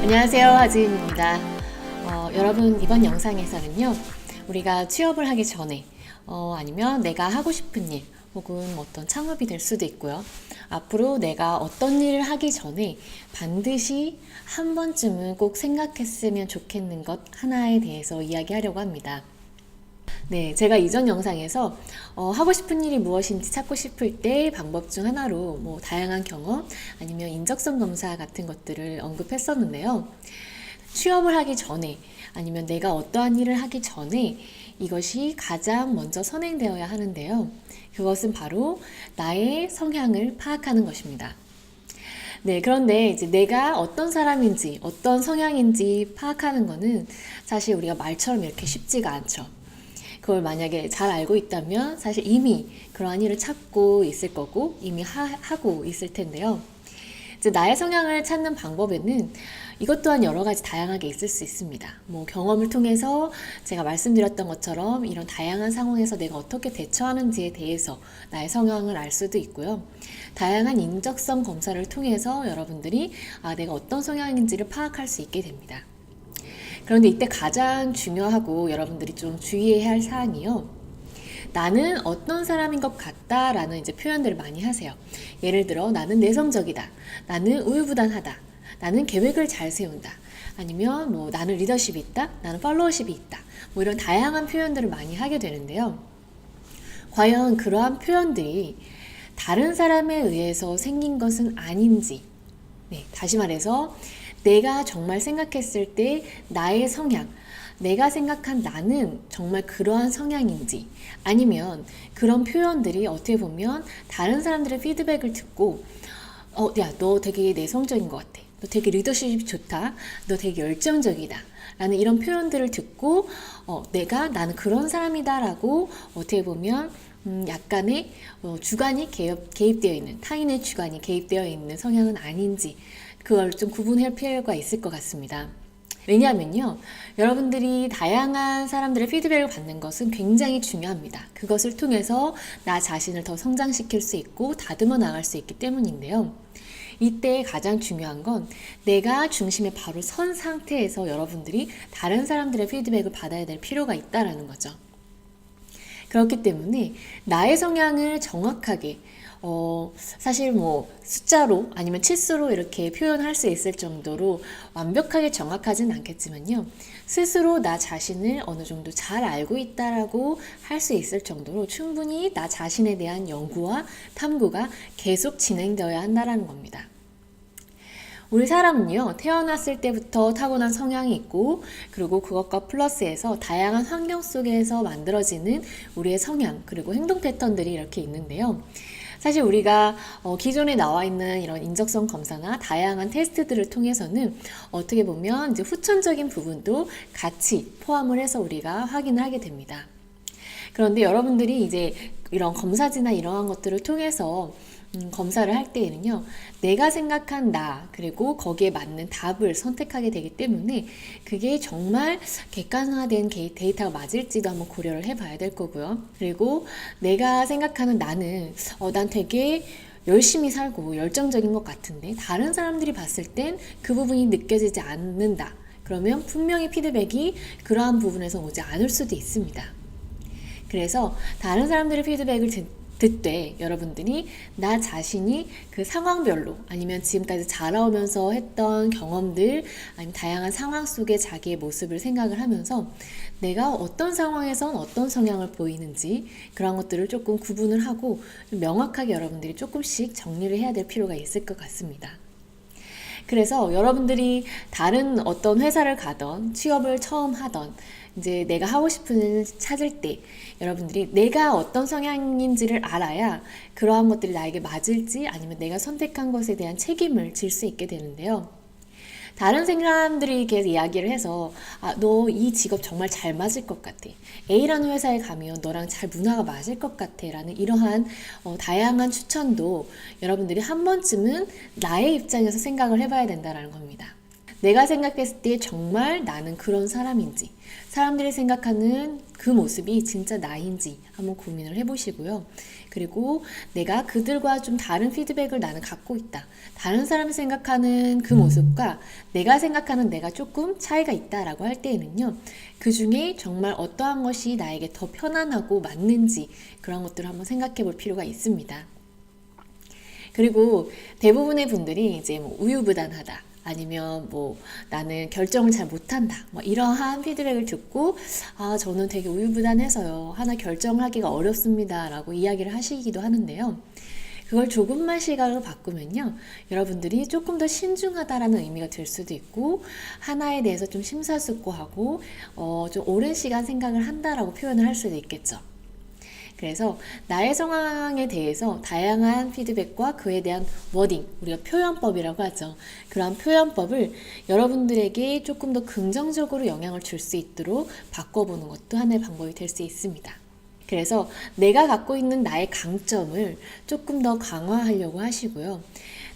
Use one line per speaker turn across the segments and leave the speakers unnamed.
안녕하세요, 하지인입니다. 여러분, 이번 영상에서는요, 우리가 취업을 하기 전에 아니면 내가 하고 싶은 일 혹은 어떤 창업이 될 수도 있고요. 앞으로 내가 어떤 일을 하기 전에 반드시 한 번쯤은 꼭 생각했으면 좋겠는 것 하나에 대해서 이야기하려고 합니다. 네, 제가 이전 영상에서 하고 싶은 일이 무엇인지 찾고 싶을 때 방법 중 하나로 다양한 경험 아니면 인적성 검사 같은 것들을 언급했었는데요. 취업을 하기 전에 아니면 내가 어떠한 일을 하기 전에 이것이 가장 먼저 선행되어야 하는데요. 그것은 바로 나의 성향을 파악하는 것입니다. 네, 그런데 이제 내가 어떤 사람인지, 어떤 성향인지 파악하는 것은 사실 우리가 말처럼 이렇게 쉽지가 않죠. 그걸 만약에 잘 알고 있다면 사실 이미 그러한 일을 찾고 있을 거고 이미 하고 있을 텐데요. 이제 나의 성향을 찾는 방법에는 이것 또한 여러 가지 다양하게 있을 수 있습니다. 경험을 통해서 제가 말씀드렸던 것처럼 이런 다양한 상황에서 내가 어떻게 대처하는지에 대해서 나의 성향을 알 수도 있고요. 다양한 인적성 검사를 통해서 여러분들이 내가 어떤 성향인지를 파악할 수 있게 됩니다. 그런데 이때 가장 중요하고 여러분들이 좀 주의해야 할 사항이요. 나는 어떤 사람인 것 같다 라는 이제 표현들을 많이 하세요. 예를 들어 나는 내성적이다. 나는 우유부단하다. 나는 계획을 잘 세운다. 아니면 나는 리더십이 있다. 나는 팔로워십이 있다. 이런 다양한 표현들을 많이 하게 되는데요. 과연 그러한 표현들이 다른 사람에 의해서 생긴 것은 아닌지, 다시 말해서 내가 정말 생각했을 때 나의 성향, 내가 생각한 나는 정말 그러한 성향인지 아니면 그런 표현들이 어떻게 보면 다른 사람들의 피드백을 듣고 야, 너 되게 내성적인 것 같아. 너 되게 리더십이 좋다. 너 되게 열정적이다. 라는 이런 표현들을 듣고 나는 그런 사람이다 라고 어떻게 보면 약간의 주관이 개입되어 있는 타인의 주관이 개입되어 있는 성향은 아닌지 그걸 좀 구분할 필요가 있을 것 같습니다. 왜냐하면요, 여러분들이 다양한 사람들의 피드백을 받는 것은 굉장히 중요합니다. 그것을 통해서 나 자신을 더 성장시킬 수 있고 다듬어 나갈 수 있기 때문인데요. 이때 가장 중요한 건 내가 중심에 바로 선 상태에서 여러분들이 다른 사람들의 피드백을 받아야 될 필요가 있다는 거죠. 그렇기 때문에 나의 성향을 정확하게 사실 숫자로 아니면 치수로 이렇게 표현할 수 있을 정도로 완벽하게 정확하진 않겠지만요. 스스로 나 자신을 어느 정도 잘 알고 있다라고 할 수 있을 정도로 충분히 나 자신에 대한 연구와 탐구가 계속 진행되어야 한다는 겁니다. 우리 사람은요, 태어났을 때부터 타고난 성향이 있고, 그리고 그것과 플러스해서 다양한 환경 속에서 만들어지는 우리의 성향, 그리고 행동 패턴들이 이렇게 있는데요. 사실 우리가 기존에 나와 있는 이런 인적성 검사나 다양한 테스트들을 통해서는 어떻게 보면 이제 후천적인 부분도 같이 포함을 해서 우리가 확인을 하게 됩니다. 그런데 여러분들이 이제 이런 검사지나 이러한 것들을 통해서 검사를 할 때에는요, 내가 생각한 나, 그리고 거기에 맞는 답을 선택하게 되기 때문에 그게 정말 객관화된 데이터가 맞을지도 한번 고려를 해봐야 될 거고요. 그리고 내가 생각하는 나는, 난 되게 열심히 살고 열정적인 것 같은데 다른 사람들이 봤을 땐 그 부분이 느껴지지 않는다. 그러면 분명히 피드백이 그러한 부분에서 오지 않을 수도 있습니다. 그래서 다른 사람들의 피드백을 듣되 여러분들이 나 자신이 그 상황별로 아니면 지금까지 자라오면서 했던 경험들 아니면 다양한 상황 속에 자기의 모습을 생각을 하면서 내가 어떤 상황에선 어떤 성향을 보이는지 그런 것들을 조금 구분을 하고 명확하게 여러분들이 조금씩 정리를 해야 될 필요가 있을 것 같습니다. 그래서 여러분들이 다른 어떤 회사를 가던 취업을 처음 하던 이제 내가 하고 싶은 일을 찾을 때 여러분들이 내가 어떤 성향인지를 알아야 그러한 것들이 나에게 맞을지 아니면 내가 선택한 것에 대한 책임을 질 수 있게 되는데요. 다른 사람들이 이렇게 이야기를 해서 너 이 직업 정말 잘 맞을 것 같아. A라는 회사에 가면 너랑 잘 문화가 맞을 것 같아. 라는 이러한 다양한 추천도 여러분들이 한 번쯤은 나의 입장에서 생각을 해봐야 된다는 겁니다. 내가 생각했을 때 정말 나는 그런 사람인지, 사람들이 생각하는 그 모습이 진짜 나인지 한번 고민을 해보시고요. 그리고 내가 그들과 좀 다른 피드백을 나는 갖고 있다. 다른 사람이 생각하는 그 모습과 내가 생각하는 내가 조금 차이가 있다라고 할 때에는요. 그 중에 정말 어떠한 것이 나에게 더 편안하고 맞는지 그런 것들을 한번 생각해 볼 필요가 있습니다. 그리고 대부분의 분들이 이제 뭐 우유부단하다. 아니면 뭐 나는 결정을 잘 못한다. 뭐 이러한 피드백을 듣고 저는 되게 우유부단해서요. 하나 결정을 하기가 어렵습니다. 라고 이야기를 하시기도 하는데요. 그걸 조금만 시각을 바꾸면요. 여러분들이 조금 더 신중하다라는 의미가 될 수도 있고 하나에 대해서 좀 심사숙고하고 좀 오랜 시간 생각을 한다라고 표현을 할 수도 있겠죠. 그래서 나의 상황에 대해서 다양한 피드백과 그에 대한 워딩, 우리가 표현법이라고 하죠. 그러한 표현법을 여러분들에게 조금 더 긍정적으로 영향을 줄 수 있도록 바꿔보는 것도 하나의 방법이 될 수 있습니다. 그래서 내가 갖고 있는 나의 강점을 조금 더 강화하려고 하시고요.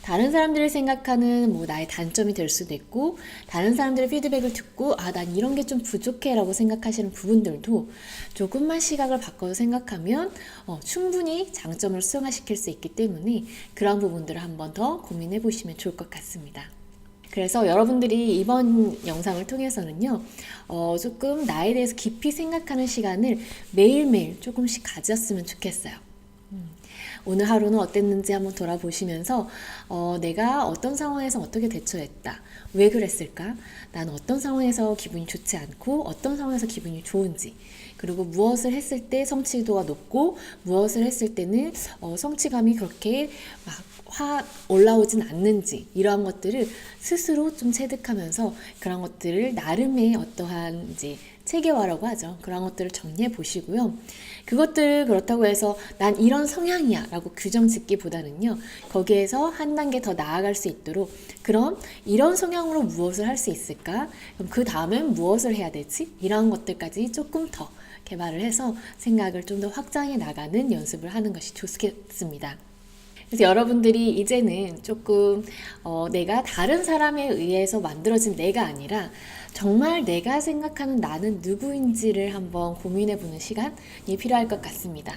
다른 사람들이 생각하는 뭐 나의 단점이 될 수도 있고 다른 사람들의 피드백을 듣고 난 이런 게 좀 부족해 라고 생각하시는 부분들도 조금만 시각을 바꿔서 생각하면 충분히 장점을 수용시킬 수 있기 때문에 그런 부분들을 한번 더 고민해 보시면 좋을 것 같습니다. 그래서 여러분들이 이번 영상을 통해서는요, 조금 나에 대해서 깊이 생각하는 시간을 매일매일 조금씩 가졌으면 좋겠어요. 오늘 하루는 어땠는지 한번 돌아보시면서 내가 어떤 상황에서 어떻게 대처했다. 왜 그랬을까? 난 어떤 상황에서 기분이 좋지 않고 어떤 상황에서 기분이 좋은지 그리고 무엇을 했을 때 성취도가 높고 무엇을 했을 때는 성취감이 그렇게 막 올라오진 않는지 이러한 것들을 스스로 좀 체득하면서 그런 것들을 나름의 어떠한 이제 체계화라고 하죠. 그런 것들을 정리해 보시고요. 그것들 그렇다고 해서 난 이런 성향이야 라고 규정 짓기보다는요. 거기에서 한 단계 더 나아갈 수 있도록 그럼 이런 성향으로 무엇을 할 수 있을까? 그럼 그 다음엔 무엇을 해야 되지? 이런 것들까지 조금 더 개발을 해서 생각을 좀 더 확장해 나가는 연습을 하는 것이 좋겠습니다. 그래서 여러분들이 이제는 조금 내가 다른 사람에 의해서 만들어진 내가 아니라 정말 내가 생각하는 나는 누구인지를 한번 고민해보는 시간이 필요할 것 같습니다.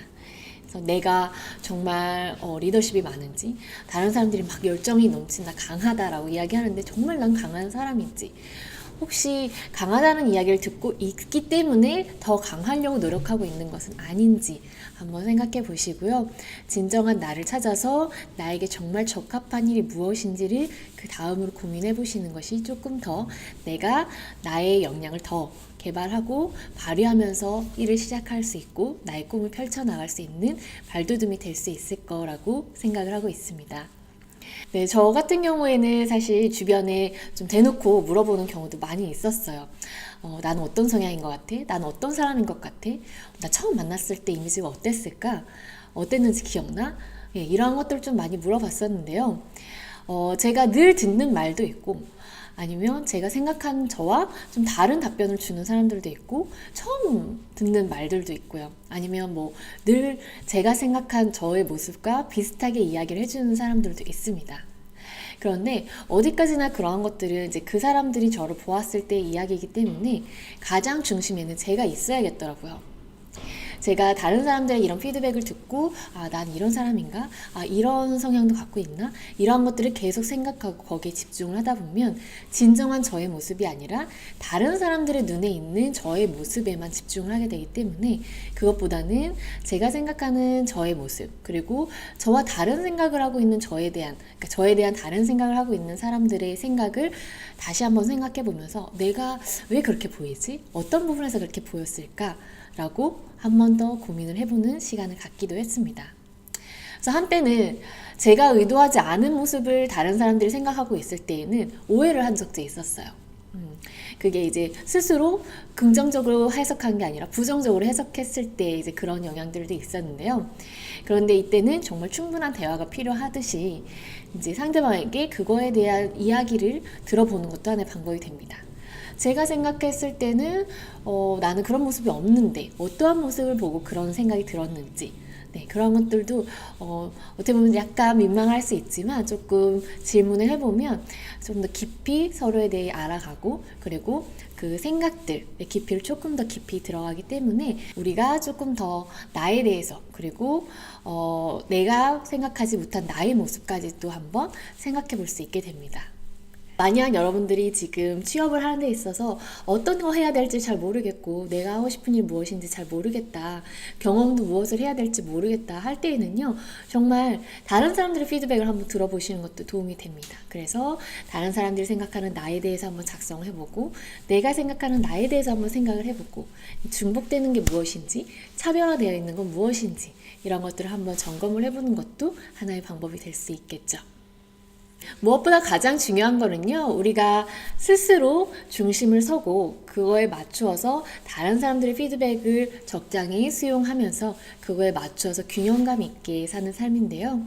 그래서 내가 정말 리더십이 많은지 다른 사람들이 막 열정이 넘친다 강하다라고 이야기하는데 정말 난 강한 사람인지 혹시 강하다는 이야기를 듣고 있기 때문에 더 강하려고 노력하고 있는 것은 아닌지 한번 생각해 보시고요. 진정한 나를 찾아서 나에게 정말 적합한 일이 무엇인지를 그 다음으로 고민해 보시는 것이 조금 더 내가 나의 역량을 더 개발하고 발휘하면서 일을 시작할 수 있고 나의 꿈을 펼쳐나갈 수 있는 발돋움이 될 수 있을 거라고 생각을 하고 있습니다. 네, 저 같은 경우에는 사실 주변에 좀 대놓고 물어보는 경우도 많이 있었어요. 나는 어떤 성향인 것 같아? 나는 어떤 사람인 것 같아? 나 처음 만났을 때 이미지가 어땠을까? 어땠는지 기억나? 예, 이러한 것들을 좀 많이 물어봤었는데요. 제가 늘 듣는 말도 있고 아니면 제가 생각한 저와 좀 다른 답변을 주는 사람들도 있고 처음 듣는 말들도 있고요. 아니면 뭐 늘 제가 생각한 저의 모습과 비슷하게 이야기를 해주는 사람들도 있습니다. 그런데 어디까지나 그러한 것들은 이제 그 사람들이 저를 보았을 때 이야기이기 때문에 가장 중심에는 제가 있어야겠더라고요. 제가 다른 사람들의 이런 피드백을 듣고 난 이런 사람인가? 이런 성향도 갖고 있나? 이런 것들을 계속 생각하고 거기에 집중을 하다 보면 진정한 저의 모습이 아니라 다른 사람들의 눈에 있는 저의 모습에만 집중을 하게 되기 때문에 그것보다는 제가 생각하는 저의 모습 그리고 저와 다른 생각을 하고 있는 저에 대한 다른 생각을 하고 있는 사람들의 생각을 다시 한번 생각해 보면서 내가 왜 그렇게 보이지? 어떤 부분에서 그렇게 보였을까? 라고 한 번 더 고민을 해보는 시간을 갖기도 했습니다. 그래서 한때는 제가 의도하지 않은 모습을 다른 사람들이 생각하고 있을 때에는 오해를 한 적도 있었어요. 그게 이제 스스로 긍정적으로 해석한 게 아니라 부정적으로 해석했을 때 이제 그런 영향들도 있었는데요. 그런데 이때는 정말 충분한 대화가 필요하듯이 이제 상대방에게 그거에 대한 이야기를 들어보는 것도 하나의 방법이 됩니다. 제가 생각했을 때는 나는 그런 모습이 없는데 어떠한 모습을 보고 그런 생각이 들었는지 네, 그런 것들도 어떻게 보면 약간 민망할 수 있지만 조금 질문을 해보면 좀 더 깊이 서로에 대해 알아가고 그리고 그 생각들의 깊이를 조금 더 깊이 들어가기 때문에 우리가 조금 더 나에 대해서 그리고 내가 생각하지 못한 나의 모습까지도 한번 생각해 볼 수 있게 됩니다. 만약 여러분들이 지금 취업을 하는 데 있어서 어떤 거 해야 될지 잘 모르겠고 내가 하고 싶은 일 무엇인지 잘 모르겠다, 경험도 무엇을 해야 될지 모르겠다 할 때에는요, 정말 다른 사람들의 피드백을 한번 들어보시는 것도 도움이 됩니다. 그래서 다른 사람들이 생각하는 나에 대해서 한번 작성을 해보고 내가 생각하는 나에 대해서 한번 생각을 해보고 중복되는 게 무엇인지, 차별화되어 있는 건 무엇인지 이런 것들을 한번 점검을 해보는 것도 하나의 방법이 될 수 있겠죠. 무엇보다 가장 중요한 거는요, 우리가 스스로 중심을 서고 그거에 맞추어서 다른 사람들의 피드백을 적당히 수용하면서 그거에 맞추어서 균형감 있게 사는 삶인데요.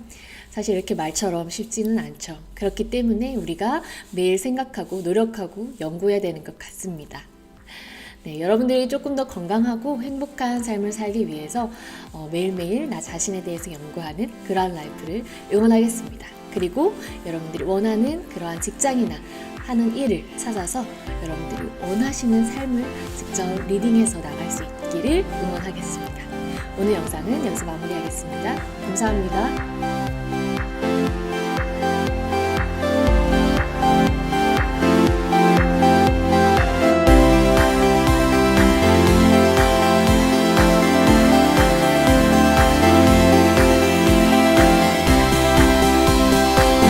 사실 이렇게 말처럼 쉽지는 않죠. 그렇기 때문에 우리가 매일 생각하고 노력하고 연구해야 되는 것 같습니다. 네, 여러분들이 조금 더 건강하고 행복한 삶을 살기 위해서 매일매일 나 자신에 대해서 연구하는 그러한 라이프를 응원하겠습니다. 그리고 여러분들이 원하는 그러한 직장이나 하는 일을 찾아서 여러분들이 원하시는 삶을 직접 리딩해서 나갈 수 있기를 응원하겠습니다. 오늘 영상은 여기서 마무리하겠습니다. 감사합니다.